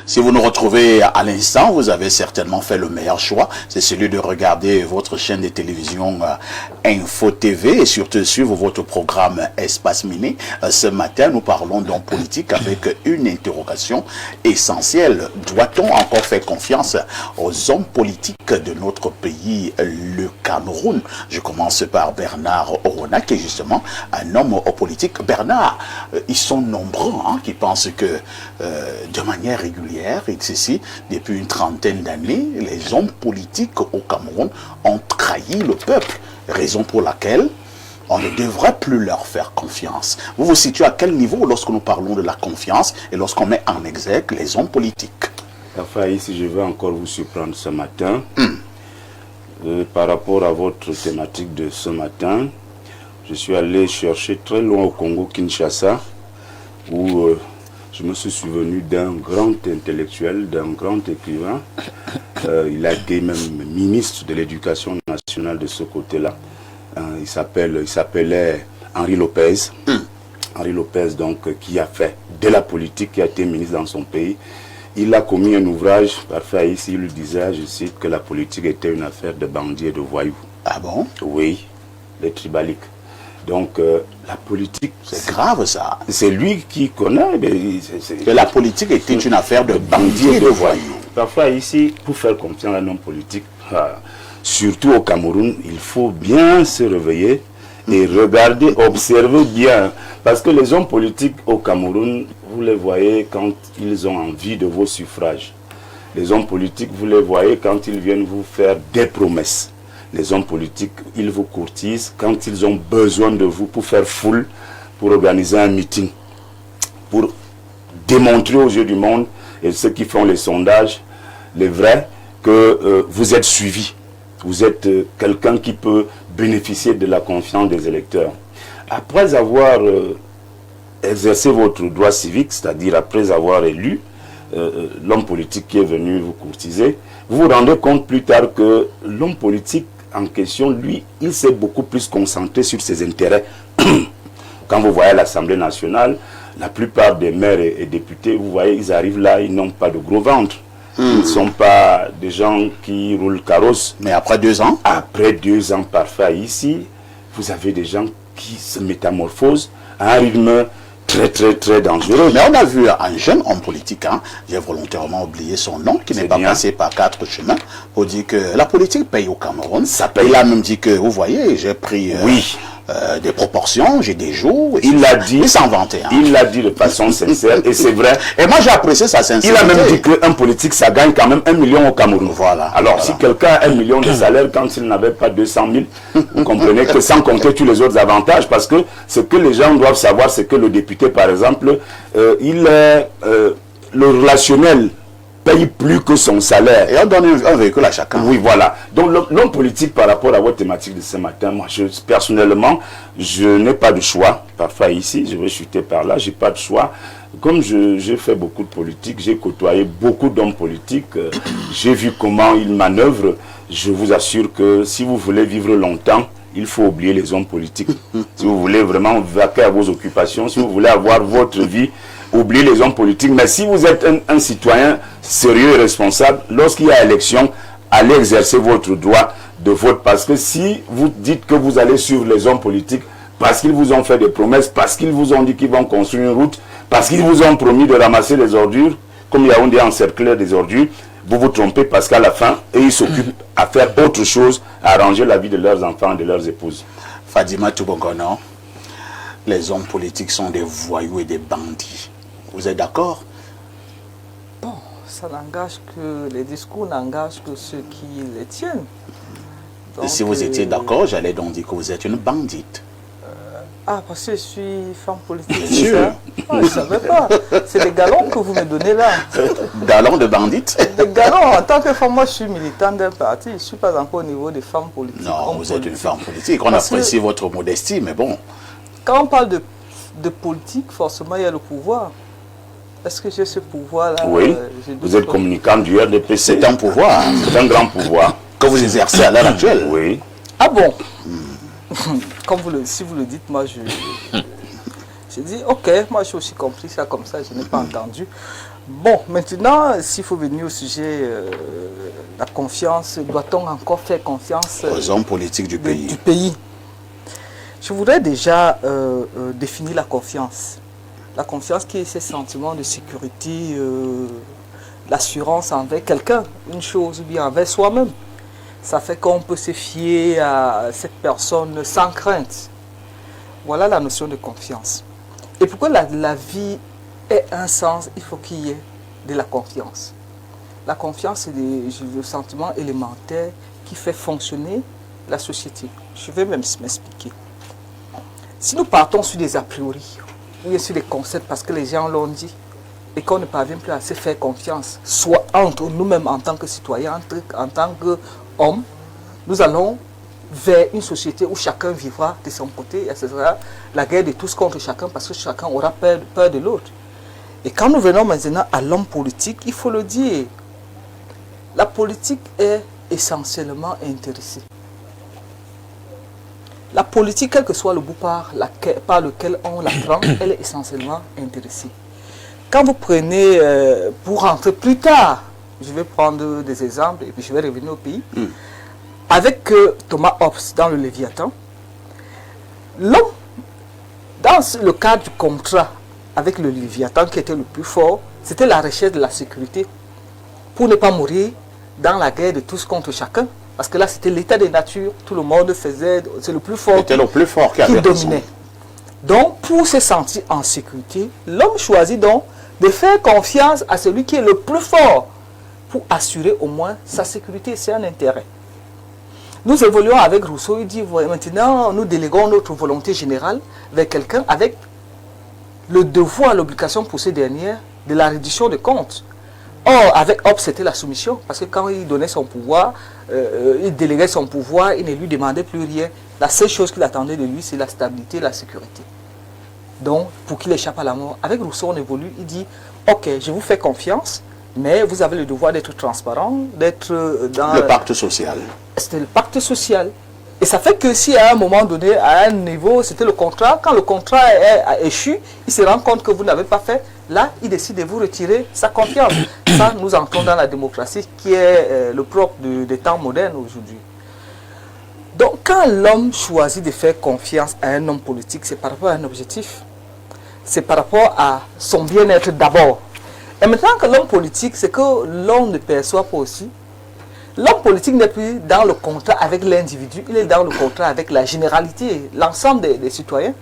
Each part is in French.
Si vous nous retrouvez à l'instant, vous avez certainement fait le meilleur choix. C'est celui de regarder votre chaîne de télévision Info TV et surtout suivre votre programme Espace Mini. Ce matin, nous parlons d'hommes politiques avec une interrogation essentielle. Doit-on encore faire confiance aux hommes politiques de notre pays, le Cameroun? Je commence par Bernard Orona, qui est justement un homme politique. Bernard, ils sont nombreux qui pensent que de manière régulière, et ceci, depuis une trentaine d'années, les hommes politiques au Cameroun ont trahi le peuple, raison pour laquelle on ne devrait plus leur faire confiance. Vous vous situez à quel niveau lorsque nous parlons de la confiance et lorsqu'on met en exergue les hommes politiques? Enfin, ici, je vais encore vous surprendre ce matin. Par rapport à votre thématique de ce matin, je suis allé chercher très loin au Congo, Kinshasa, où je me suis souvenu d'un grand intellectuel, d'un grand écrivain. Il a été même ministre de l'Éducation nationale de ce côté-là. Il s'appelait Henri Lopez. Henri Lopez, donc, qui a fait de la politique, qui a été ministre dans son pays. Il a commis un ouvrage, parfait ici, il disait, je cite, que la politique était une affaire de bandits et de voyous. Ah bon? Oui, les tribaliques. Donc, la politique... C'est grave, ça. C'est lui qui connaît. Que la politique était une affaire de bandits et de voyous. Parfois, ici, pour faire confiance à un homme politique, surtout au Cameroun, il faut bien se réveiller et regarder, observer bien. Parce que les hommes politiques au Cameroun, vous les voyez quand ils ont envie de vos suffrages. Les hommes politiques, vous les voyez quand ils viennent vous faire des promesses. Les hommes politiques, ils vous courtisent quand ils ont besoin de vous pour faire foule, pour organiser un meeting, pour démontrer aux yeux du monde et ceux qui font les sondages, les vrais, que vous êtes suivi. Vous êtes quelqu'un qui peut bénéficier de la confiance des électeurs. Après avoir exercé votre droit civique, c'est-à-dire après avoir élu l'homme politique qui est venu vous courtiser, vous vous rendez compte plus tard que l'homme politique en question, lui, il s'est beaucoup plus concentré sur ses intérêts. Quand vous voyez l'Assemblée nationale, la plupart des maires et députés, vous voyez, ils arrivent là, ils n'ont pas de gros ventre. Ils ne sont pas des gens qui roulent carrosse. Mais après 2 ans? Après 2 ans parfait ici, vous avez des gens qui se métamorphosent à un rythme très dangereux. Mais on a vu un jeune homme politique, j'ai volontairement oublié son nom, qui n'est pas passé par 4 chemins, pour dire que la politique paye au Cameroun. Ça paye. Il a même dit que, vous voyez, j'ai pris des proportions, j'ai des jours. Il l'a dit. Il s'en vantait. Il l'a dit de façon sincère, et c'est vrai. Et moi, j'ai apprécié sa sincérité. Il a même dit qu'un politique, ça gagne quand même 1 million au Cameroun. Voilà. Alors, si quelqu'un a 1 million de salaire quand il n'avait pas 200 000, vous comprenez que sans compter tous les autres avantages, parce que ce que les gens doivent savoir, c'est que le député, par exemple, le relationnel paye plus que son salaire. Et on donne un véhicule à chacun. Oui, voilà. Donc, l'homme politique, par rapport à votre thématique de ce matin, moi, personnellement, je n'ai pas de choix. Parfois, ici, je vais chuter par là, je n'ai pas de choix. Comme j'ai fait beaucoup de politique, j'ai côtoyé beaucoup d'hommes politiques, j'ai vu comment ils manœuvrent. Je vous assure que si vous voulez vivre longtemps, il faut oublier les hommes politiques. Si vous voulez vraiment vaquer à vos occupations, si vous voulez avoir votre vie, oubliez les hommes politiques. Mais si vous êtes un citoyen sérieux et responsable, lorsqu'il y a élection, allez exercer votre droit de vote. Parce que si vous dites que vous allez suivre les hommes politiques, parce qu'ils vous ont fait des promesses, parce qu'ils vous ont dit qu'ils vont construire une route, parce qu'ils vous ont promis de ramasser les ordures, comme Yaoundé a encerclé des ordures, vous vous trompez parce qu'à la fin, ils s'occupent à faire autre chose, à arranger la vie de leurs enfants et de leurs épouses. Fadima Toubongono, les hommes politiques sont des voyous et des bandits. Vous êtes d'accord? Bon, ça n'engage que, les discours n'engagent que ceux qui les tiennent. Donc, si vous étiez d'accord, j'allais donc dire que vous êtes une bandite. Parce que je suis femme politique. Bien sûr. Je ne savais pas. C'est des galons que vous me donnez là. Galons de bandite? Des galons. En tant que femme, moi je suis militante d'un parti. Je ne suis pas encore au niveau des femmes politiques. Non, vous êtes une femme politique. On apprécie votre modestie, mais bon. Quand on parle de politique, forcément il y a le pouvoir. Est-ce que j'ai ce pouvoir-là? Oui. Vous êtes communicant du RDPC. C'est un pouvoir. C'est un grand pouvoir. Que vous exercez à l'heure actuelle. Oui. Ah bon? Comme si vous le dites, moi je dis ok, moi j'ai aussi compris ça comme ça, je n'ai pas entendu. Bon, maintenant, s'il faut venir au sujet, la confiance, doit-on encore faire confiance aux hommes politiques du pays? Je voudrais déjà définir la confiance. La confiance qui est ce sentiment de sécurité, l'assurance envers quelqu'un, une chose, ou bien envers soi-même. Ça fait qu'on peut se fier à cette personne sans crainte. Voilà la notion de confiance. Et pourquoi la vie ait un sens, il faut qu'il y ait de la confiance. La confiance, c'est le sentiment élémentaire qui fait fonctionner la société. Je vais même m'expliquer. Si nous partons sur des a priori, ou bien sur des concepts parce que les gens l'ont dit, et qu'on ne parvient plus à se faire confiance, soit entre nous-mêmes en tant que citoyens, en tant qu'hommes, nous allons vers une société où chacun vivra de son côté, et ce sera la guerre de tous contre chacun parce que chacun aura peur de l'autre. Et quand nous venons maintenant à l'homme politique, il faut le dire, la politique est essentiellement intéressée. La politique, quel que soit le bout par lequel on la prend, elle est essentiellement intéressée. Quand vous prenez, pour rentrer plus tard, je vais prendre des exemples et puis je vais revenir au pays, avec Thomas Hobbes dans le Léviathan, l'homme, dans le cadre du contrat avec le Léviathan qui était le plus fort, c'était la recherche de la sécurité pour ne pas mourir dans la guerre de tous contre chacun. Parce que là, c'était l'état de nature, tout le monde faisait, c'est le plus fort qui dominait. Donc, pour se sentir en sécurité, l'homme choisit donc de faire confiance à celui qui est le plus fort pour assurer au moins sa sécurité, c'est un intérêt. Nous évoluons avec Rousseau, il dit, maintenant, nous déléguons notre volonté générale vers quelqu'un avec le devoir, l'obligation pour ces dernières de la reddition de comptes. Or, avec Hobbes, c'était la soumission, parce que quand il donnait son pouvoir, il déléguait son pouvoir, il ne lui demandait plus rien. La seule chose qu'il attendait de lui, c'est la stabilité, la sécurité. Donc, pour qu'il échappe à la mort, avec Rousseau, on évolue, il dit, ok, je vous fais confiance, mais vous avez le devoir d'être transparent, d'être dans... Le pacte social. C'était le pacte social. Et ça fait que si à un moment donné, à un niveau, c'était le contrat, quand le contrat a échu, il se rend compte que vous n'avez pas fait, là, il décide de vous retirer sa confiance. Ça, nous entrons dans la démocratie qui est le propre des temps modernes aujourd'hui. Donc, quand l'homme choisit de faire confiance à un homme politique, c'est par rapport à un objectif. C'est par rapport à son bien-être d'abord. Et maintenant que l'homme politique, c'est que l'homme ne perçoit pas aussi. L'homme politique n'est plus dans le contrat avec l'individu, il est dans le contrat avec la généralité, l'ensemble des citoyens.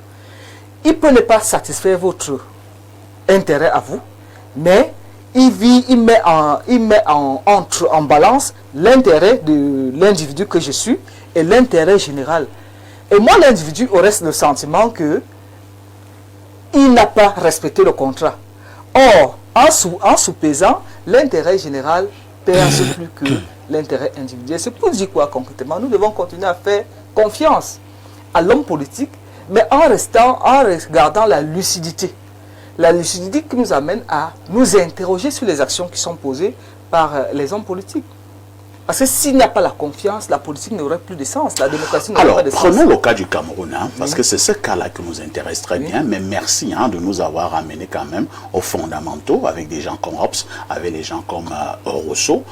Il peut ne pas satisfaire votre intérêt à vous, mais il met en balance l'intérêt de l'individu que je suis et l'intérêt général. Et moi, l'individu aurait le sentiment que il n'a pas respecté le contrat. Or, en sous-pesant, l'intérêt général perce plus que l'intérêt individuel. C'est pour dire quoi concrètement? Nous devons continuer à faire confiance à l'homme politique, mais en regardant la lucidité. La lucidité qui nous amène à nous interroger sur les actions qui sont posées par les hommes politiques. Parce que s'il n'y a pas la confiance, la politique n'aurait plus de sens, la démocratie n'aurait pas de sens. Alors, prenons le cas du Cameroun, parce que c'est ce cas-là qui nous intéresse très bien, mais merci de nous avoir amené quand même aux fondamentaux, avec des gens comme Hobbes, avec des gens comme Rousseau.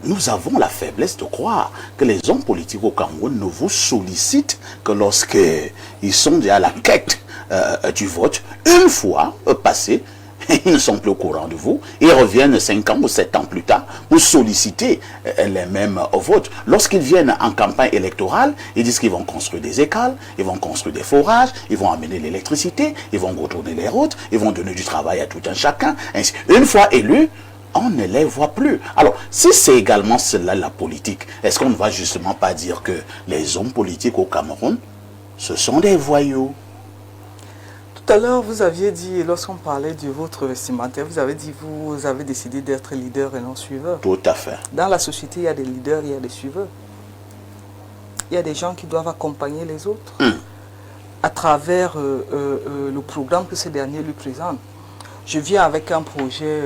Nous avons la faiblesse de croire que les hommes politiques au Cameroun ne vous sollicitent que lorsqu'ils sont déjà à la quête du vote, une fois passé. Ils ne sont plus au courant de vous. Ils reviennent 5 ans ou 7 ans plus tard pour solliciter les mêmes votes. Lorsqu'ils viennent en campagne électorale, ils disent qu'ils vont construire des écoles, ils vont construire des forages, ils vont amener l'électricité, ils vont retourner les routes, ils vont donner du travail à tout un chacun. Ainsi, une fois élus, on ne les voit plus. Alors, si c'est également cela la politique, est-ce qu'on ne va justement pas dire que les hommes politiques au Cameroun, ce sont des voyous? Tout à l'heure, vous aviez dit, lorsqu'on parlait de votre vestimentaire, vous avez dit vous avez décidé d'être leader et non suiveur. Tout à fait. Dans la société, il y a des leaders, il y a des suiveurs. Il y a des gens qui doivent accompagner les autres à travers le programme que ces derniers lui présentent. Je viens avec un projet,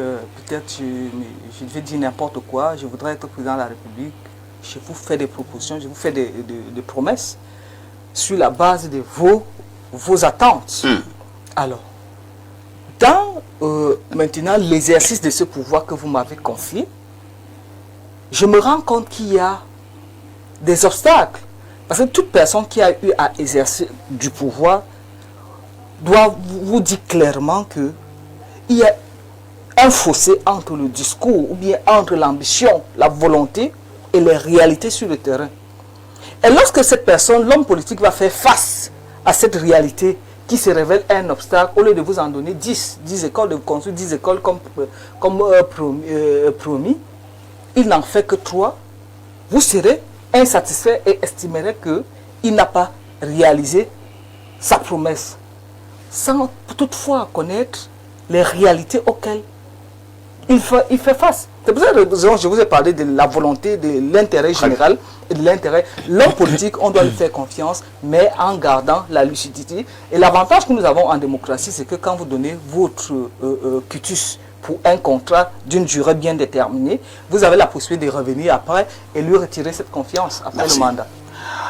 peut-être je vais dire n'importe quoi, je voudrais être président de la République, je vous fais des propositions, je vous fais des promesses sur la base de vos attentes. Alors, dans maintenant l'exercice de ce pouvoir que vous m'avez confié, je me rends compte qu'il y a des obstacles. Parce que toute personne qui a eu à exercer du pouvoir doit vous dire clairement qu'il y a un fossé entre le discours ou bien entre l'ambition, la volonté et les réalités sur le terrain. Et lorsque cette personne, l'homme politique, va faire face à cette réalité qui se révèle un obstacle, au lieu de vous en donner 10 écoles, de vous construire 10 écoles comme promis, il n'en fait que 3, vous serez insatisfait et estimerez qu'il n'a pas réalisé sa promesse, sans toutefois connaître les réalités auxquelles il fait face. C'est pour ça que je vous ai parlé de la volonté, de l'intérêt général et de l'intérêt. L'homme politique, on doit lui faire confiance, mais en gardant la lucidité. Et l'avantage que nous avons en démocratie, c'est que quand vous donnez votre quitus pour un contrat d'une durée bien déterminée, vous avez la possibilité de revenir après et lui retirer cette confiance après le mandat.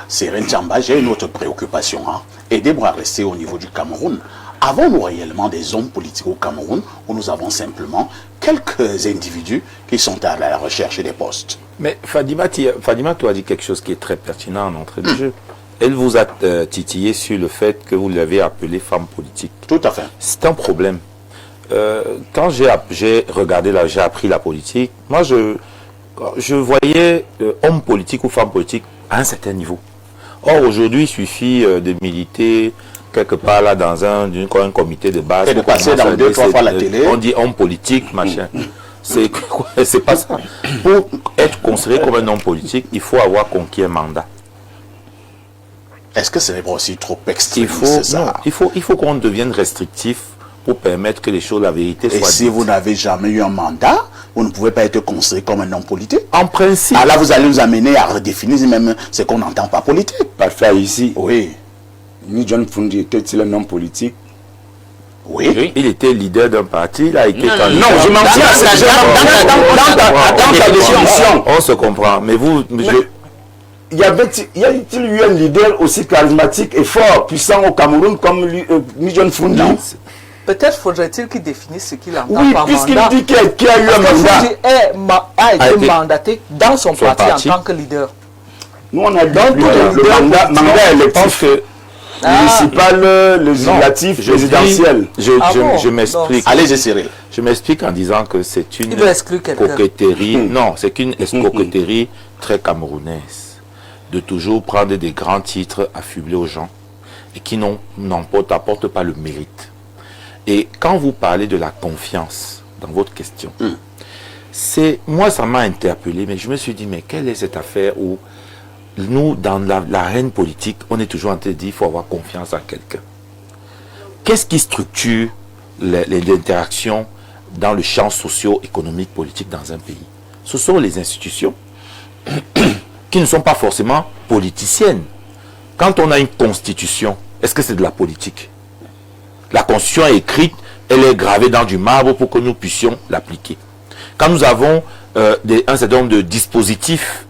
Serine Tchamba, j'ai une autre préoccupation. Aidez-moi à rester au niveau du Cameroun. Avons-nous réellement des hommes politiques au Cameroun ou nous avons simplement quelques individus qui sont à la recherche des postes? Mais Fadima, tu as dit quelque chose qui est très pertinent en entrée de jeu. Elle vous a titillé sur le fait que vous l'avez appelée femme politique. Tout à fait. C'est un problème. Quand j'ai regardé, j'ai appris la politique, moi je voyais homme politique ou femme politique à un certain niveau. Or aujourd'hui, il suffit de militer quelque part là dans un comité de base. Et de passer dans 2-3 fois la télé. On dit homme politique, machin. C'est pas ça. Pour être considéré comme un homme politique, il faut avoir conquis un mandat. Est-ce que ce n'est pas aussi trop extrême? Il faut qu'on devienne restrictif pour permettre que les choses, la vérité soit dite. Et si vous n'avez jamais eu un mandat, vous ne pouvez pas être considéré comme un homme politique? En principe. Alors là, vous allez nous amener à redéfinir même ce qu'on n'entend pas politique. Parfait, ici. Oui. Ni John Fundi était-il un homme politique? Oui. Il était leader d'un parti, il a été candidat. Non, je m'en tiens dans ta définition. On se comprend, mais vous... Y a-t-il eu un leader aussi charismatique et fort, puissant au Cameroun comme ni John Fundi? Peut-être faudrait-il qu'il définisse ce qu'il entend Oui, par puisqu'il mandat. dit qu'il y a eu un mandat. A été mandaté dans son parti en tant que leader. Nous, on a dit le mandat électif municipal, législatif, résidentiel. Je m'explique. Allez-y, Cyril. Je m'explique en disant que c'est une coquetterie. Non, c'est une escroqueterie très camerounaise. De toujours prendre des grands titres affublés aux gens et qui n'apportent pas le mérite. Et quand vous parlez de la confiance dans votre question, moi ça m'a interpellé, mais je me suis dit, mais quelle est cette affaire où nous, dans l'arène politique, on est toujours en train de dire qu'il faut avoir confiance en quelqu'un. Qu'est-ce qui structure les interactions dans le champ socio-économique politique dans un pays? Ce sont les institutions qui ne sont pas forcément politiciennes. Quand on a une constitution, est-ce que c'est de la politique? La constitution est écrite, elle est gravée dans du marbre pour que nous puissions l'appliquer. Quand nous avons un certain nombre de dispositifs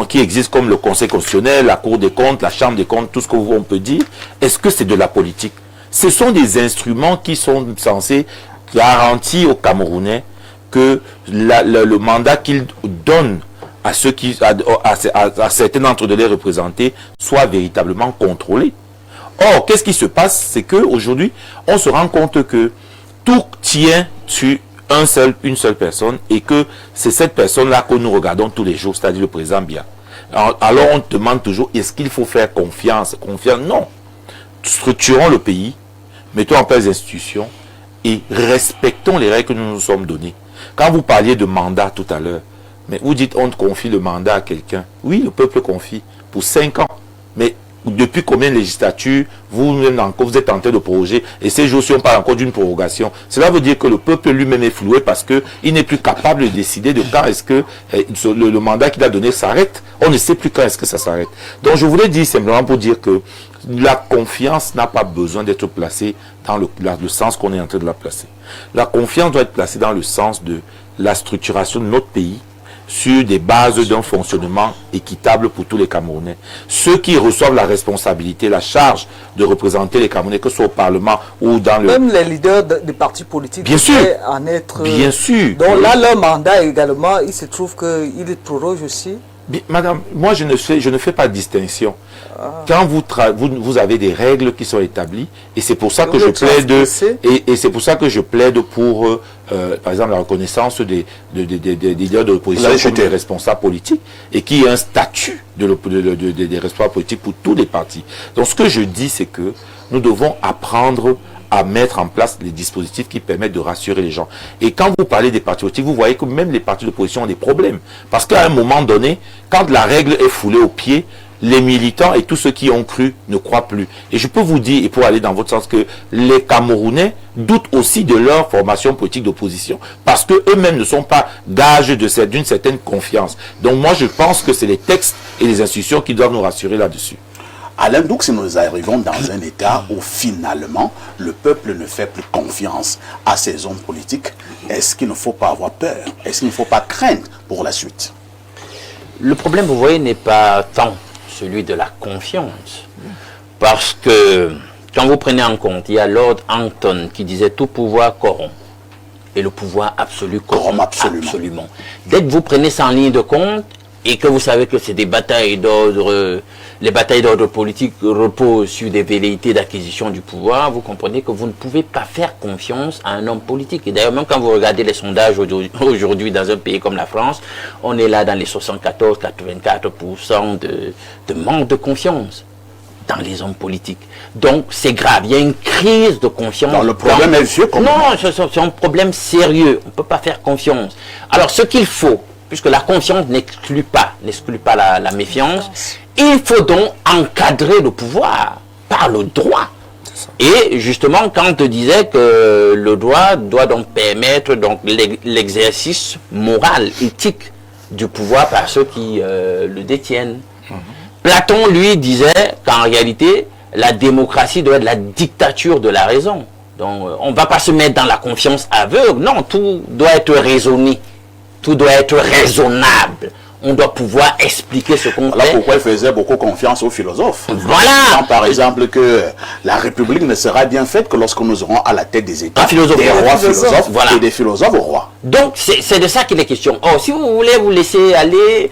qui existent comme le Conseil constitutionnel, la Cour des comptes, la Chambre des comptes, tout ce qu'on peut dire, est-ce que c'est de la politique? Ce sont des instruments qui sont censés garantir aux Camerounais que le mandat qu'ils donnent à certains d'entre eux de les représenter soit véritablement contrôlé. Or, qu'est-ce qui se passe? C'est qu'aujourd'hui, on se rend compte que tout tient sur une seule personne et que c'est cette personne-là que nous regardons tous les jours, c'est-à-dire le président Biya. Alors, on demande toujours, est-ce qu'il faut faire confiance? Non. Structurons le pays, mettons en place des institutions et respectons les règles que nous nous sommes données. Quand vous parliez de mandat tout à l'heure, mais vous dites on confie le mandat à quelqu'un. Oui, le peuple confie pour 5 ans. Mais depuis combien de législatures vous-même encore vous êtes en train de proroger et ces jours-ci on parle encore d'une prorogation. Cela veut dire que le peuple lui-même est floué parce qu'il n'est plus capable de décider de quand est-ce que le mandat qu'il a donné s'arrête. On ne sait plus quand est-ce que ça s'arrête. Donc je voulais dire simplement pour dire que la confiance n'a pas besoin d'être placée dans le sens qu'on est en train de la placer. La confiance doit être placée dans le sens de la structuration de notre pays sur des bases d'un fonctionnement équitable pour tous les Camerounais. Ceux qui reçoivent la responsabilité, la charge de représenter les Camerounais, que ce soit au Parlement ou dans le... Même les leaders des partis politiques Bien sûr. en être... Bien sûr. Donc là, leur mandat également, il se trouve qu'il est proroge aussi. Bien, madame, moi je ne fais pas de distinction. Quand vous avez des règles qui sont établies, et c'est pour ça que je plaide, et c'est pour ça que je plaide pour, par exemple, la reconnaissance des leaders de l'opposition comme des responsables politiques, et qu'il y ait un statut des responsables politiques pour tous les partis. Donc ce que je dis, c'est que nous devons apprendre à mettre en place les dispositifs qui permettent de rassurer les gens. Et quand vous parlez des partis politiques, vous voyez que même les partis d'opposition ont des problèmes. Parce qu'à un moment donné, quand la règle est foulée aux pieds, les militants et tous ceux qui ont cru ne croient plus. Et je peux vous dire, et pour aller dans votre sens, que les Camerounais doutent aussi de leur formation politique d'opposition, parce qu'eux-mêmes ne sont pas gages d'une certaine confiance. Donc moi, je pense que c'est les textes et les institutions qui doivent nous rassurer là-dessus. Alain, donc si nous arrivons dans un état où finalement le peuple ne fait plus confiance à ses hommes politiques, est-ce qu'il ne faut pas avoir peur? Est-ce qu'il ne faut pas craindre pour la suite? Le problème, vous voyez, n'est pas tant celui de la confiance. Parce que quand vous prenez en compte, il y a Lord Hampton qui disait tout pouvoir corrompt. Et le pouvoir absolu corrompt absolument. Dès que vous prenez ça en ligne de compte, et que vous savez que c'est des batailles d'ordre, les batailles d'ordre politique reposent sur des velléités d'acquisition du pouvoir, vous comprenez que vous ne pouvez pas faire confiance à un homme politique. Et d'ailleurs, même quand vous regardez les sondages aujourd'hui dans un pays comme la France, on est là dans les 74-84% de manque de confiance dans les hommes politiques. Donc, c'est grave. Il y a une crise de confiance. Non, le problème est vieux. Non, c'est un problème sérieux. On ne peut pas faire confiance. Alors, ce qu'il faut, puisque la confiance n'exclut pas la méfiance, il faut donc encadrer le pouvoir par le droit. Et justement, Kant disait que le droit doit donc permettre donc l'exercice moral, éthique du pouvoir par ceux qui le détiennent. Platon, lui, disait qu'en réalité, la démocratie doit être la dictature de la raison. Donc, on ne va pas se mettre dans la confiance aveugle. Non, tout doit être raisonné. Tout doit être raisonnable. On doit pouvoir expliquer ce qu'on fait. Voilà pourquoi il faisait beaucoup confiance aux philosophes. Voilà. Par exemple, que la République ne sera bien faite que lorsque nous aurons à la tête des États des rois philosophes et des philosophes rois. Donc, c'est de ça qu'il est question. Or, si vous voulez vous laisser aller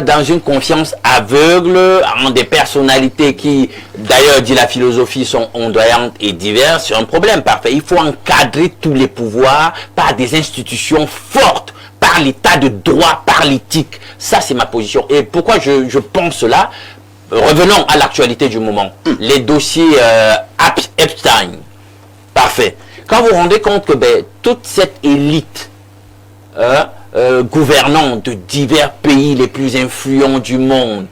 dans une confiance aveugle en des personnalités qui, d'ailleurs, dit la philosophie, sont ondoyantes et diverses, c'est un problème parfait. Il faut encadrer tous les pouvoirs par des institutions fortes, par l'état de droit, par l'éthique. Ça, c'est ma position. Et pourquoi je pense cela? Revenons à l'actualité du moment. Les dossiers Epstein. Parfait. Quand vous vous rendez compte que toute cette élite gouvernante de divers pays les plus influents du monde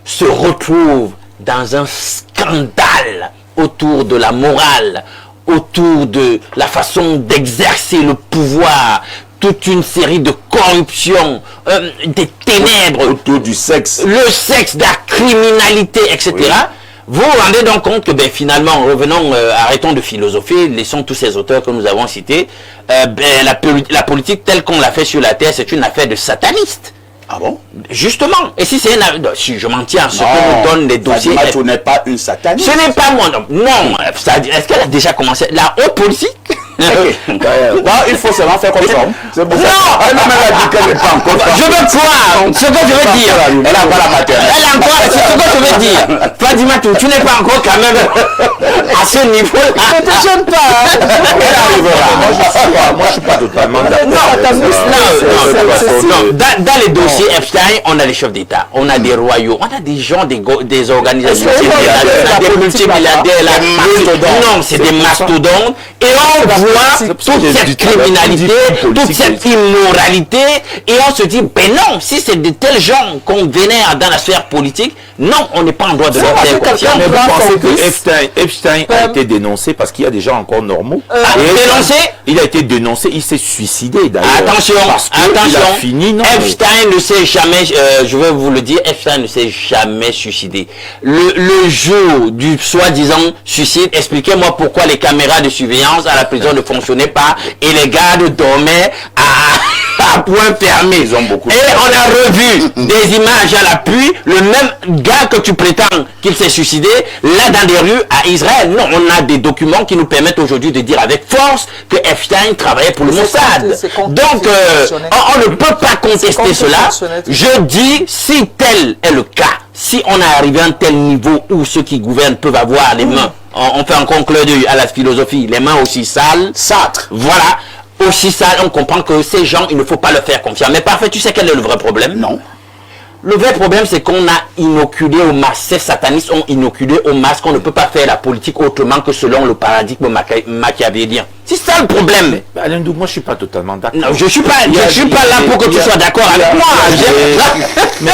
se retrouve dans un scandale autour de la morale, autour de la façon d'exercer le pouvoir, toute une série de corruptions, des ténèbres, autour du sexe, le sexe, de la criminalité, etc. Oui. Vous vous rendez donc compte que finalement, revenons, arrêtons de philosopher, laissons tous ces auteurs que nous avons cités, la politique telle qu'on l'a fait sur la terre, c'est une affaire de satanistes. Ah bon? Justement. Et si c'est si je m'en tiens à ce que nous donnent les dossiers... Tu n'es pas une sataniste. Ce n'est pas moi, non. Non. Est-ce qu'elle a déjà commencé? La haute politique? Il faut seulement faire comme ça. C'est pour ça. Elle a dit qu'elle n'est pas encore. Je veux croire ce que je veux dire. Elle a pas la maternelle. Elle a encore, c'est ce que je veux dire. Fatima, tu n'es pas encore quand même à ce niveau. Ne te gêne pas. Elle arrivera. Moi, je suis pas totalement dans les dossiers Epstein, on a les chefs d'État, on a des royaux, on a des gens, des organisations, des multimilliardaires, non, c'est des mastodontes, et on voit toute cette criminalité, toute cette immoralité, et on se dit, ben non, si c'est de tels gens qu'on vénère dans la sphère politique, non, on n'est pas en droit de leur faire confiance. Mais vous pensez que Epstein a été dénoncé parce qu'il y a des gens encore normaux? Dénoncé? Il a été dénoncé, il s'est suicidé d'ailleurs. Attention, Epstein ne s'est jamais, je vais vous le dire, Epstein ne s'est jamais suicidé. Le jour du soi-disant suicide, expliquez-moi pourquoi les caméras de surveillance à la prison ne fonctionnaient pas et les gardes dormaient à point fermé. Ils ont beaucoup de Et on a revu des images à l'appui, le même gars que tu prétends qu'il s'est suicidé, là dans des rues à Israël. Non, on a des documents qui nous permettent aujourd'hui de dire avec force que Epstein travaillait pour le Mossad. Donc, on ne peut pas contester cela. Je dis, si tel est le cas, si on est arrivé à un tel niveau où ceux qui gouvernent peuvent avoir les mains, on fait encore un clin d'œil à la philosophie, les mains aussi sales. Sartre. Voilà. Aussi sales, on comprend que ces gens, il ne faut pas leur faire confiance. Mais parfait, tu sais quel est le vrai problème? Non. Le vrai problème, c'est qu'on a inoculé au masque, ces satanistes ont inoculé au masque qu'on ne peut pas faire la politique autrement que selon le paradigme machiavélien. C'est ça le problème. Alain Douk, moi je suis pas totalement d'accord. Non, je suis pas là pour que tu sois d'accord avec moi. Mais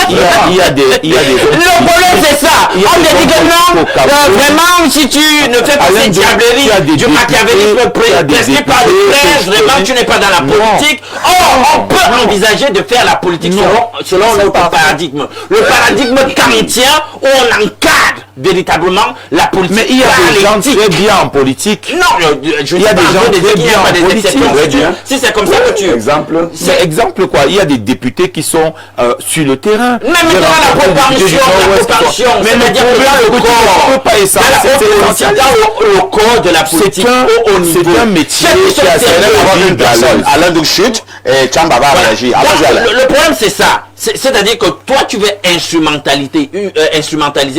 il y a des... Le problème c'est ça. On te dit que non, vraiment si tu ne fais pas cette diablerie du machiavélisme prescrit par le prince, vraiment tu n'es pas dans la politique. Or, on peut envisager de faire la politique selon notre paradigme. Le paradigme kantien où on encadre véritablement la politique. Mais il y a des gens très bien en politique. Non, je il y a des gens très bien en politique. Si c'est comme ça que tu... Exemple. C'est exemple quoi? Il y a des députés qui sont sur le terrain. Même dans la propension, mais le problème, c'est le corps de la politique c'est un métier qui a une personne. Alain Douchut et Tchamba va réagir. Le problème c'est ça. C'est-à-dire que toi tu veux instrumentaliser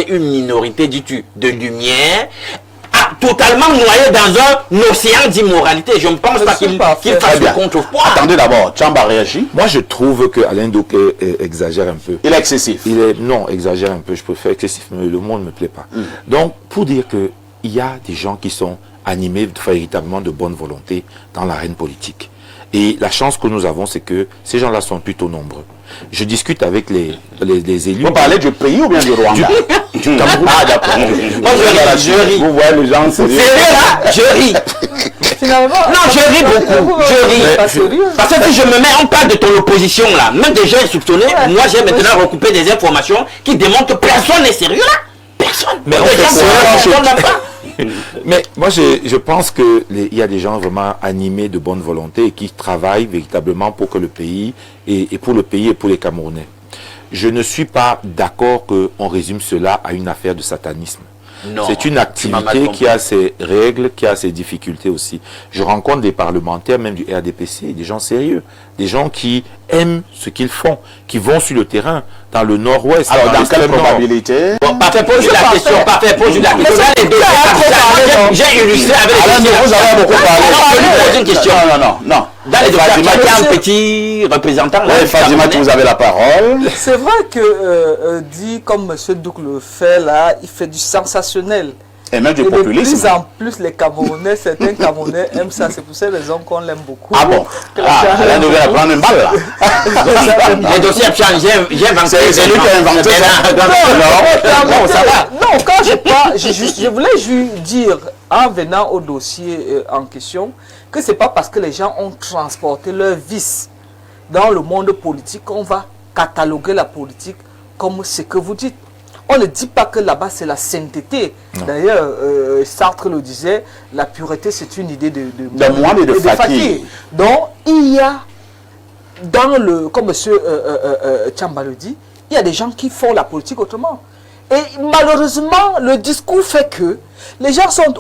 une minorité, dis-tu, de lumière, totalement noyé dans un océan d'immoralité. Je ne pense pas qu'il fasse le contrepoids. Attendez d'abord, Tchamba réagit. Moi je trouve que Alain Douk exagère un peu. Il est excessif. Non, exagère un peu, je préfère excessif, mais le monde ne me plaît pas. Donc, pour dire qu'il y a des gens qui sont animés véritablement de bonne volonté dans l'arène politique. Et la chance que nous avons, c'est que ces gens-là sont plutôt nombreux. Je discute avec les élus. Vous parlez du pays ou bien du Rwanda? Du Cameroun. Ah d'accord. Moi je ris. Vous voyez les gens, c'est là, je ris. Finalement, non, je ris beaucoup. Je ris. Parce que si je me mets, on parle de ton opposition là, même des gens insoupçonnés, moi j'ai maintenant recoupé des informations qui démontrent que personne n'est sérieux là. Personne. Mais mais moi je pense que il y a des gens vraiment animés de bonne volonté et qui travaillent véritablement pour que le pays et pour le pays et pour les Camerounais. Je ne suis pas d'accord qu'on résume cela à une affaire de satanisme. C'est une activité qui a ses règles, qui a ses difficultés aussi. Je rencontre des parlementaires, même du RDPC, des gens sérieux, des gens qui aiment ce qu'ils font, qui vont sur le terrain, dans le nord-ouest. Alors, dans quelle probabilité? Bon, parfait, pose la question, parfait, pose la question. J'ai illustré avec les questions. Vous avez beaucoup parlé. Je lui pose une question. Non. Dans les Fazima, il y a un petit représentant. Oui, Fazima, vous avez la parole. C'est vrai que, dit comme M. Douk le fait là, il fait du sensationnel. Et même du populisme. populisme. De plus en plus, les Camerounais, certains Camerounais aiment ça. C'est pour cette raison qu'on l'aime beaucoup. Ah bon? Elle devait prendre une balle là. Les dossiers ont changé. J'ai inventé. C'est lui qui a inventé ça. Non, ça va. Non, quand je voulais juste dire, en venant au dossier en question, que c'est pas parce que les gens ont transporté leur vice dans le monde politique qu'on va cataloguer la politique comme ce que vous dites. On ne dit pas que là-bas c'est la sainteté. D'ailleurs, Sartre le disait, la pureté c'est une idée de moine et de fakir. Donc, il y a, dans le, comme M. Tchamba le dit, il y a des gens qui font la politique autrement. Et malheureusement, le discours fait que les gens sont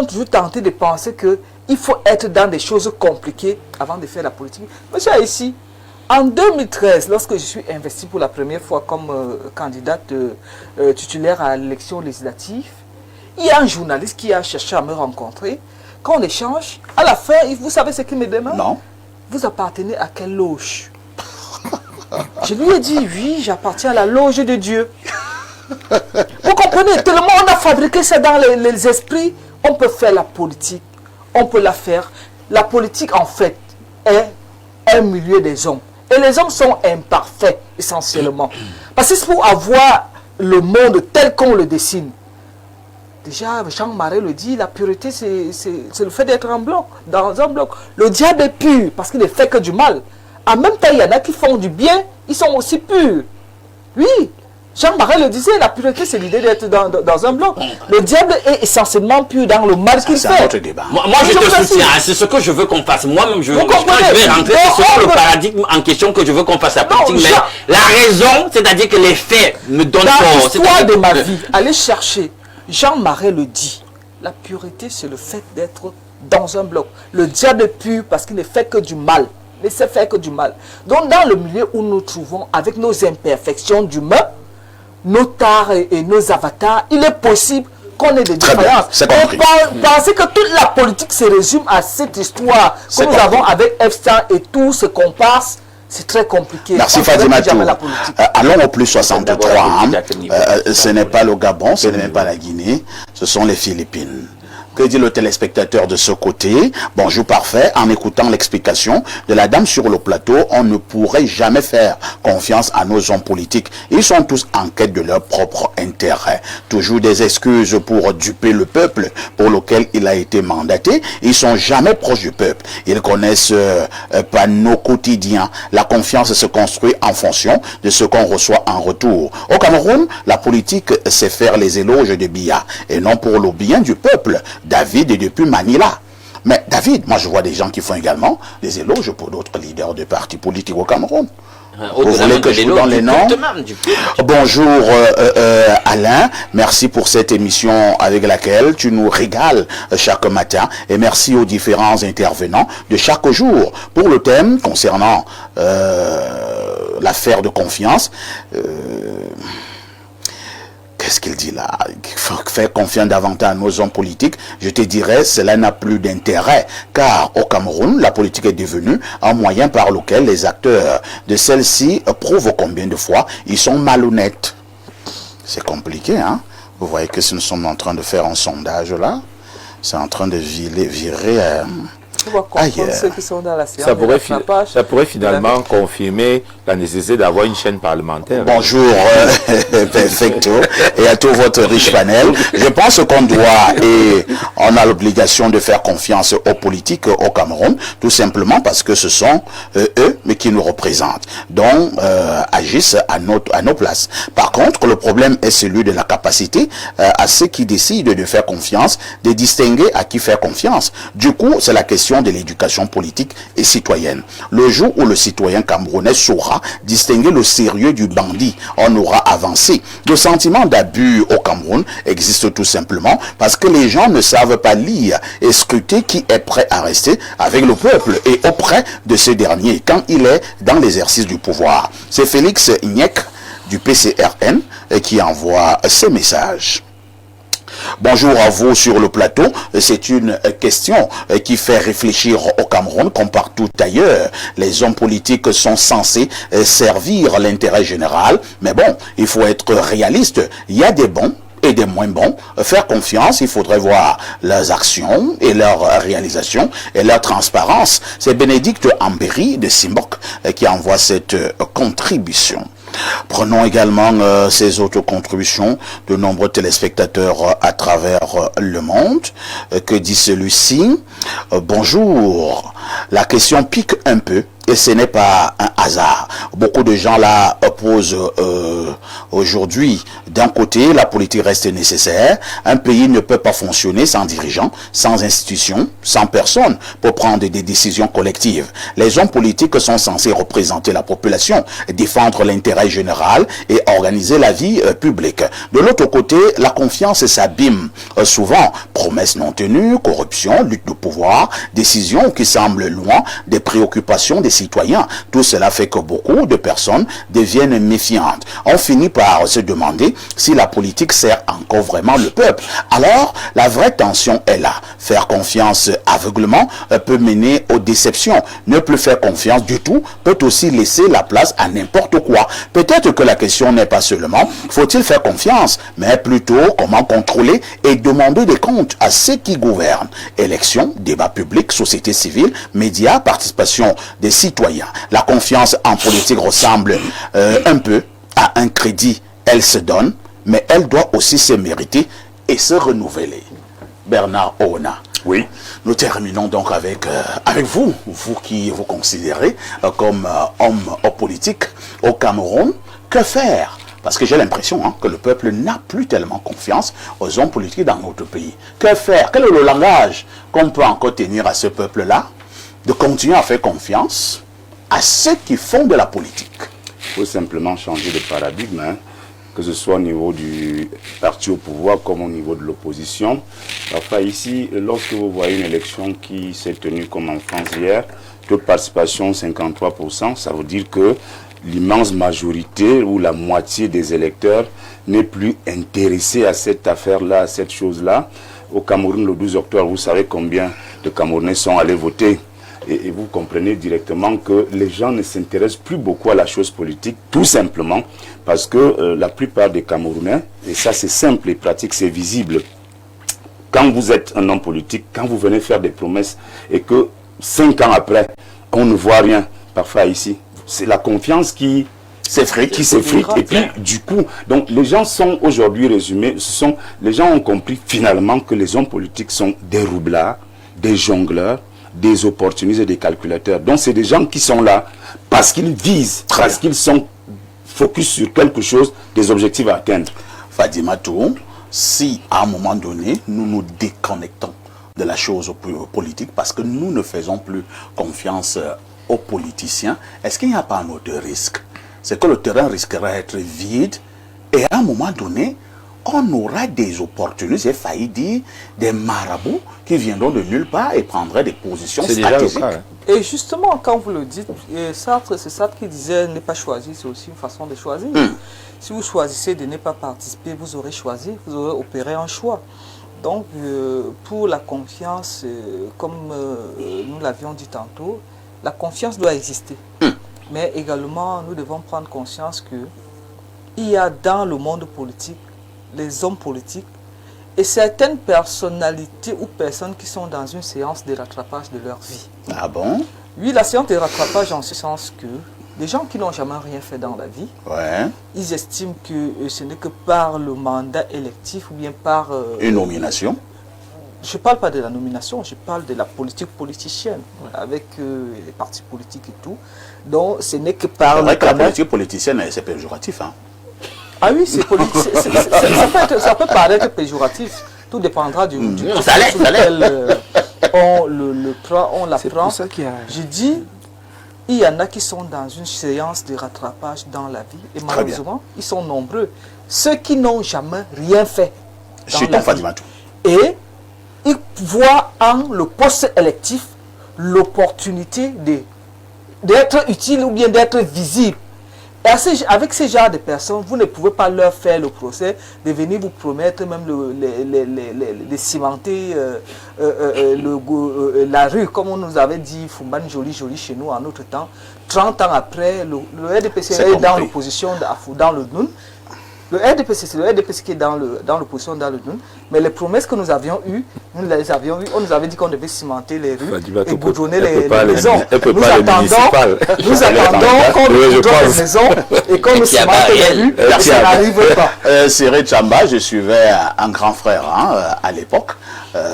toujours tentés de penser qu'il faut être dans des choses compliquées avant de faire la politique. Monsieur ici, en 2013, lorsque je suis investi pour la première fois comme candidate titulaire à l'élection législative, il y a un journaliste qui a cherché à me rencontrer. Quand on échange, à la fin, vous savez ce qu'il me demande? Non. Vous appartenez à quelle loge? Je lui ai dit, oui, j'appartiens à la loge de Dieu. Vous comprenez, tellement on a fabriqué ça dans les esprits, on peut faire la politique, on peut la faire. La politique, en fait, est un milieu des hommes. Et les hommes sont imparfaits, essentiellement. Parce que c'est pour avoir le monde tel qu'on le dessine. Déjà, Jean Marais le dit, la pureté, c'est le fait d'être en bloc, dans un bloc. Le diable est pur, parce qu'il ne fait que du mal. En même temps, il y en a qui font du bien, ils sont aussi purs. Oui. Jean Marais le disait, la pureté, c'est l'idée d'être dans un bloc. Le diable est essentiellement pur dans le mal qu'il C'est fait. un autre débat. Moi je te soutiens, c'est ce que je veux qu'on fasse. Moi-même, quand je comprenez? vais rentrer, c'est sur le paradigme en question que je veux qu'on fasse la politique. Mais la raison, c'est-à-dire que les faits me donnent Dans tort. l'histoire de ma vie, allez chercher. Jean Marais le dit. La pureté, c'est le fait d'être dans un bloc. Le diable est pur parce qu'il ne fait que du mal. Il ne sait faire que du mal. Donc, dans le milieu où nous nous trouvons, avec nos imperfections d'humain, nos tares et nos avatars, il est possible qu'on ait des Très bien, différences. c'est compris. Pensez que toute la politique se résume à cette histoire que C'est nous compris. avons avec Epstein et tout ce qu'on passe. C'est très compliqué. Merci On ferait Fadima plus jamais Tour. la politique. Allons au plus 63. D'abord, la politique, Ce n'est pas le Gabon, ce n'est même pas la Guinée, ce sont les Philippines. Que dit le téléspectateur de ce côté? Bonjour parfait. En écoutant l'explication de la dame sur le plateau, on ne pourrait jamais faire confiance à nos hommes politiques. Ils sont tous en quête de leur propre intérêt. Toujours des excuses pour duper le peuple pour lequel il a été mandaté. Ils sont jamais proches du peuple. Ils connaissent pas nos quotidiens. La confiance se construit en fonction de ce qu'on reçoit en retour. Au Cameroun, la politique, c'est faire les éloges de Biya et non pour le bien du peuple. David est depuis Manila. Mais David, moi je vois des gens qui font également des éloges pour d'autres leaders de partis politiques au Cameroun. Vous voulez que je vous donne les noms? Bonjour Alain, merci pour cette émission avec laquelle tu nous régales chaque matin et merci aux différents intervenants de chaque jour pour le thème concernant l'affaire de confiance. Qu'est-ce qu'il dit là? Il faut faire confiance davantage à nos hommes politiques. Je te dirais, cela n'a plus d'intérêt. Car au Cameroun, la politique est devenue un moyen par lequel les acteurs de celle-ci prouvent combien de fois ils sont malhonnêtes. C'est compliqué, hein? Vous voyez que si nous sommes en train de faire un sondage là, c'est en train de virer... Ceux qui sont dans la séance ça pourrait finalement confirmer la nécessité d'avoir une chaîne parlementaire. Bonjour, perfecto, et à tout votre riche panel. Je pense qu'on doit et on a l'obligation de faire confiance aux politiques au Cameroun, tout simplement parce que ce sont eux mais qui nous représentent, donc agissent à nos places. Par contre, le problème est celui de la capacité à ceux qui décident de faire confiance, de distinguer à qui faire confiance. Du coup, c'est la question de l'éducation politique et citoyenne. Le jour où le citoyen camerounais saura distinguer le sérieux du bandit, on aura avancé. Le sentiment d'abus au Cameroun existe tout simplement parce que les gens ne savent pas lire et scruter qui est prêt à rester avec le peuple et auprès de ce dernier quand il est dans l'exercice du pouvoir. C'est Félix Niek du PCRN qui envoie ce message. Bonjour à vous sur le plateau. C'est une question qui fait réfléchir au Cameroun comme partout ailleurs. Les hommes politiques sont censés servir l'intérêt général. Mais bon, il faut être réaliste. Il y a des bons et des moins bons. Faire confiance, il faudrait voir leurs actions et leurs réalisations et leur transparence. C'est Bénédicte Ambéry de Simbok qui envoie cette contribution. Prenons également ces autres contributions de nombreux téléspectateurs à travers le monde. Que dit celui-ci? Bonjour. La question pique un peu et ce n'est pas un hasard. Beaucoup de gens là opposent aujourd'hui. D'un côté, la politique reste nécessaire. Un pays ne peut pas fonctionner sans dirigeants, sans institutions, sans personne pour prendre des décisions collectives. Les hommes politiques sont censés représenter la population, défendre l'intérêt général et organiser la vie publique. De l'autre côté, la confiance s'abîme souvent. Promesses non tenues, corruption, lutte de pouvoir, décisions qui semblent loin des préoccupations des citoyens. Tout cela fait que beaucoup de personnes deviennent méfiantes. On finit par se demander si la politique sert encore vraiment le peuple. Alors, la vraie tension est là. Faire confiance aveuglement peut mener aux déceptions. Ne plus faire confiance du tout peut aussi laisser la place à n'importe quoi. Peut-être que la question n'est pas seulement faut-il faire confiance, mais plutôt comment contrôler et demander des comptes à ceux qui gouvernent. Élections, débats publics, société civile, médias, participation des citoyens. La confiance en politique ressemble un peu à un crédit. Elle se donne, mais elle doit aussi se mériter et se renouveler. Bernard Oona. Oui. Nous terminons donc avec vous, vous qui vous considérez comme homme politique au Cameroun. Que faire Parce que j'ai l'impression que le peuple n'a plus tellement confiance aux hommes politiques dans notre pays. Que faire? Quel est le langage qu'on peut encore tenir à ce peuple-là? De continuer à faire confiance à ceux qui font de la politique. Il faut simplement changer de paradigme, que ce soit au niveau du parti au pouvoir comme au niveau de l'opposition. Enfin ici, lorsque vous voyez une élection qui s'est tenue comme en France hier, taux de participation 53%, ça veut dire que l'immense majorité ou la moitié des électeurs n'est plus intéressée à cette affaire-là, à cette chose-là. Au Cameroun, le 12 octobre, vous savez combien de Camerounais sont allés voter. Et vous comprenez directement que les gens ne s'intéressent plus beaucoup à la chose politique, tout simplement parce que la plupart des Camerounais, et ça c'est simple et pratique, c'est visible, quand vous êtes un homme politique, quand vous venez faire des promesses et que 5 ans après, on ne voit rien, parfois ici, c'est la confiance qui s'effrite. Et puis, du coup, donc les gens sont aujourd'hui résumés, les gens ont compris finalement que les hommes politiques sont des roublards, des jongleurs, des opportunistes et des calculateurs. Donc c'est des gens qui sont là parce qu'ils visent, parce qu'ils sont focus sur quelque chose, des objectifs à atteindre. Fadima Touré, si à un moment donné, nous nous déconnectons de la chose politique parce que nous ne faisons plus confiance aux politiciens, est-ce qu'il n'y a pas un autre risque? C'est que le terrain risquerait d'être vide et à un moment donné, on aura des opportunistes, j'ai failli dire, des marabouts qui viendront de nulle part et prendraient des positions stratégiques. Déjà le cas, Et justement, quand vous le dites, Sartre, c'est Sartre qui disait ne pas choisir, c'est aussi une façon de choisir. Si vous choisissez de ne pas participer, vous aurez choisi, vous aurez opéré un choix. Donc, pour la confiance, comme nous l'avions dit tantôt, la confiance doit exister. Mais également, nous devons prendre conscience qu'il y a dans le monde politique les hommes politiques et certaines personnalités ou personnes qui sont dans une séance de rattrapage de leur vie. Ah bon? Oui, la séance de rattrapage en ce sens que les gens qui n'ont jamais rien fait dans la vie, ils estiment que ce n'est que par le mandat électif ou bien par... une nomination? Je ne parle pas de la nomination, je parle de la politique politicienne, avec les partis politiques et tout. Donc, ce n'est que par... C'est vrai que la politique politicienne, c'est péjoratif, hein? Ah oui, c'est politique. Ça peut paraître péjoratif. Tout dépendra du ça l'est. on l'apprend. Je dis, il y en a qui sont dans une séance de rattrapage dans la vie. Et malheureusement, ils sont nombreux. Ceux qui n'ont jamais rien fait. Et ils voient en le poste électif l'opportunité d'être utile ou bien d'être visible. Et avec ce genre de personnes, vous ne pouvez pas leur faire le procès, de venir vous promettre même de cimenter la rue, comme on nous avait dit, Fumban joli chez nous en notre temps. 30 ans après, le RDPC est dans l'opposition dans le NUN. Le RDPC, c'est le RDPC qui est dans l'opposition dans le NUN. Mais les promesses que nous avions eues, on nous avait dit qu'on devait cimenter les rues et boudronner les maisons. Nous attendons qu'on nous boudronne les maisons et qu'on nous cimente les rues. Ça n'arrive pas. Séré Tchamba, je suivais un grand frère à l'époque.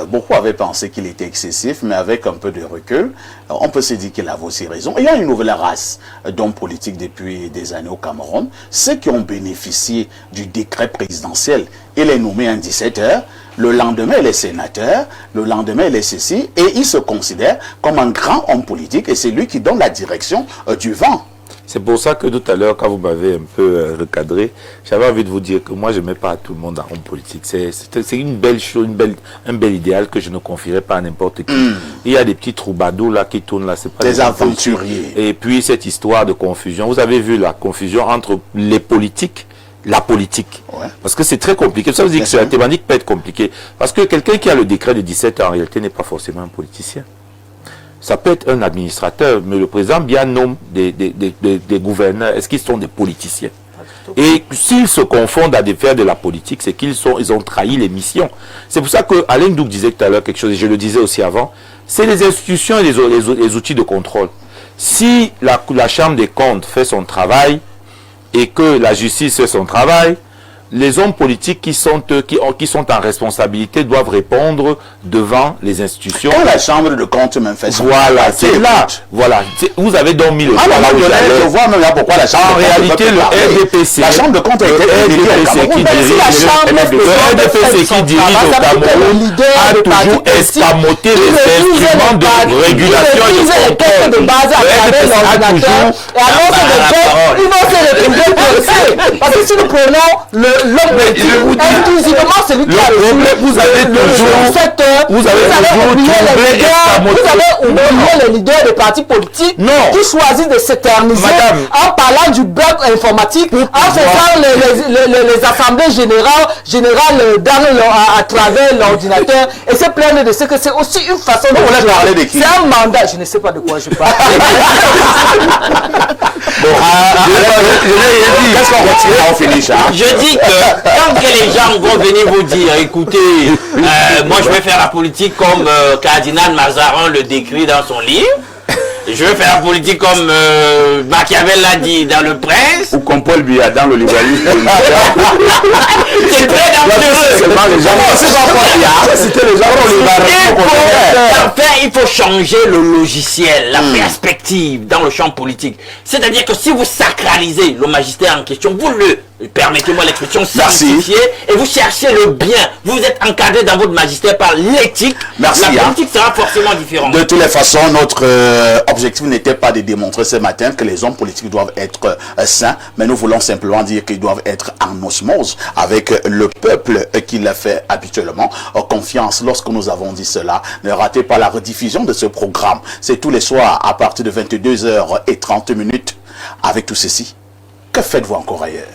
Beaucoup avaient pensé qu'il était excessif, mais avec un peu de recul, on peut se dire qu'il avait aussi raison. Il y a une nouvelle race d'hommes politiques depuis des années au Cameroun. Ceux qui ont bénéficié du décret présidentiel, il est nommé à 17 heures, le lendemain il est sénateur, le lendemain il est ceci, et il se considère comme un grand homme politique, et c'est lui qui donne la direction du vent. C'est pour ça que tout à l'heure, quand vous m'avez un peu recadré, j'avais envie de vous dire que moi, je ne mets pas tout le monde en homme politique. C'est une belle chose, un bel idéal que je ne confierais pas à n'importe qui. Il y a des petits troubadours là qui tournent là. C'est pas des aventuriers. Et puis, cette histoire de confusion. Vous avez vu la confusion entre les politiques, la politique. Parce que c'est très compliqué. Ça veut dire que la thématique peut être compliquée. Parce que quelqu'un qui a le décret de 17 ans, en réalité, n'est pas forcément un politicien. Ça peut être un administrateur, mais le président bien nomme des gouverneurs. Est-ce qu'ils sont des politiciens? Et s'ils se confondent à faire de la politique, c'est qu'ils ont trahi les missions. C'est pour ça que Alain Douk disait tout à l'heure quelque chose, et je le disais aussi avant, c'est les institutions et les outils de contrôle. Si la Chambre des comptes fait son travail, et que la justice fait son travail, les hommes politiques qui sont en responsabilité doivent répondre devant les institutions. Quand la Chambre de compte même fait ça. Voilà, c'est là. Voilà, vous avez donc mis le je vois même là pourquoi la Chambre en réalité, le RDPC, la Chambre de compte a été RDPC qui dirige au Cameroun a toujours escamoté les instruments de régulation et de contrôle. De base à travers l'ordinateur et annonce des faits, ils vont se retrouver coincés. Parce que si nous prenons l'homme politique, exclusivement celui qui a reçu vous avez toujours oublié les leaders des partis politiques qui choisissent de s'éterniser en parlant du bloc informatique, en faisant les assemblées générales à travers l'ordinateur et se plaindre de ce que c'est aussi une façon de parler de qui. C'est un mandat, je ne sais pas de quoi je parle. Qu'est-ce qu'on retire? On finit ça. Je dis que tant que les gens vont venir vous dire, écoutez, moi je vais faire la politique comme Cardinal Mazarin le décrit dans son livre. Je veux faire la politique comme Machiavel l'a dit dans Le Prince. Ou comme Paul Biya dans le libéralisme. C'est très dangereux. C'était les gens il faut changer le logiciel, la perspective dans le champ politique. C'est-à-dire que si vous sacralisez le magistère en question, vous le, permettez-moi l'expression, sanctifiez et vous cherchez le bien. Vous êtes encadré dans votre magistère par l'éthique. La politique sera forcément différente. De toutes les façons, notre objectif n'était pas de démontrer ce matin que les hommes politiques doivent être sains, mais nous voulons simplement dire qu'ils doivent être en osmose avec le peuple qui l'a fait habituellement. Confiance, lorsque nous avons dit cela, ne ratez pas la rediffusion de ce programme. C'est tous les soirs à partir de 22h30. Avec tout ceci, que faites-vous encore ailleurs?